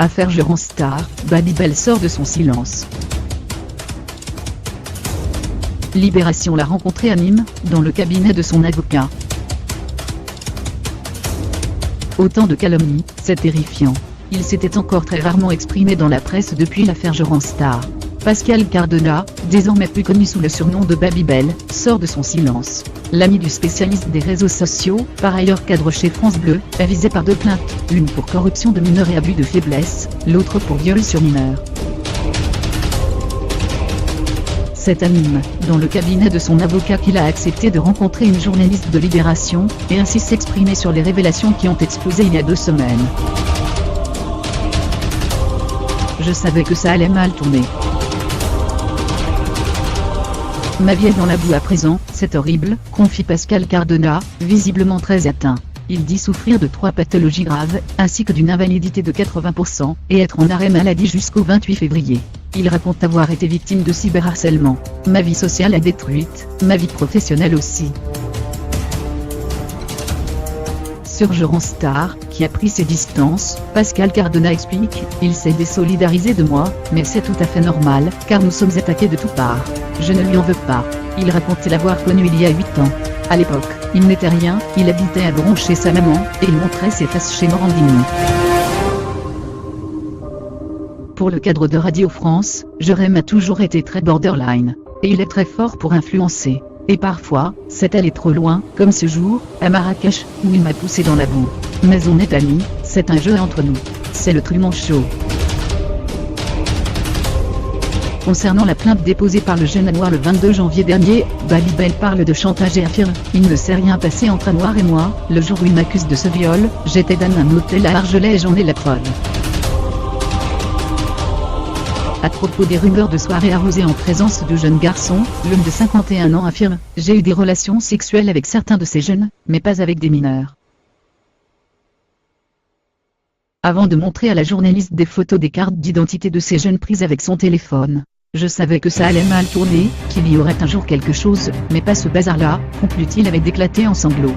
Affaire Jean Star, Babybel sort de son silence. Libération l'a rencontré à Nîmes, dans le cabinet de son avocat. Autant de calomnies, c'est terrifiant. Il s'était encore très rarement exprimé dans la presse depuis l'affaire Jean Star. Pascal Cardona, désormais plus connu sous le surnom de Babybel, sort de son silence. L'ami du spécialiste des réseaux sociaux, par ailleurs cadre chez France Bleu, est visé par 2 plaintes, l'une pour corruption de mineurs et abus de faiblesse, l'autre pour viol sur mineur. C'est à Nîmes, dans le cabinet de son avocat, qu'il a accepté de rencontrer une journaliste de Libération, et ainsi s'exprimer sur les révélations qui ont explosé il y a 2 semaines. Je savais que ça allait mal tourner. Ma vie est dans la boue à présent, c'est horrible, confie Pascal Cardona, visiblement très atteint. Il dit souffrir de 3 pathologies graves, ainsi que d'une invalidité de 80%, et être en arrêt maladie jusqu'au 28 février. Il raconte avoir été victime de cyberharcèlement. Ma vie sociale est détruite, ma vie professionnelle aussi. Sur Jean Star, qui a pris ses distances, Pascal Cardona explique, il s'est désolidarisé de moi, mais c'est tout à fait normal, car nous sommes attaqués de toutes parts. Je ne lui en veux pas. Il racontait l'avoir connu il y a 8 ans. À l'époque, il n'était rien, il habitait à Bron chez sa maman, et il montrait ses fesses chez Morandini. Pour le cadre de Radio France, Jérém a toujours été très borderline. Et il est très fort pour influencer. Et parfois, c'est allé trop loin, comme ce jour, à Marrakech, où il m'a poussé dans la boue. Mais on est amis, c'est un jeu entre nous. C'est le Truman Show. Concernant la plainte déposée par le jeune Anouar le 22 janvier dernier, Babybel parle de chantage et affirme « Il ne s'est rien passé entre Anouar et moi, le jour où il m'accuse de ce viol, j'étais dans un hôtel à Argelès et j'en ai la preuve. » À propos des rumeurs de soirées arrosées en présence de jeunes garçons, l'homme de 51 ans affirme « J'ai eu des relations sexuelles avec certains de ces jeunes, mais pas avec des mineurs. » Avant de montrer à la journaliste des photos des cartes d'identité de ces jeunes prises avec son téléphone. Je savais que ça allait mal tourner, qu'il y aurait un jour quelque chose, mais pas ce bazar-là, conclut-il avec d'éclater en sanglots.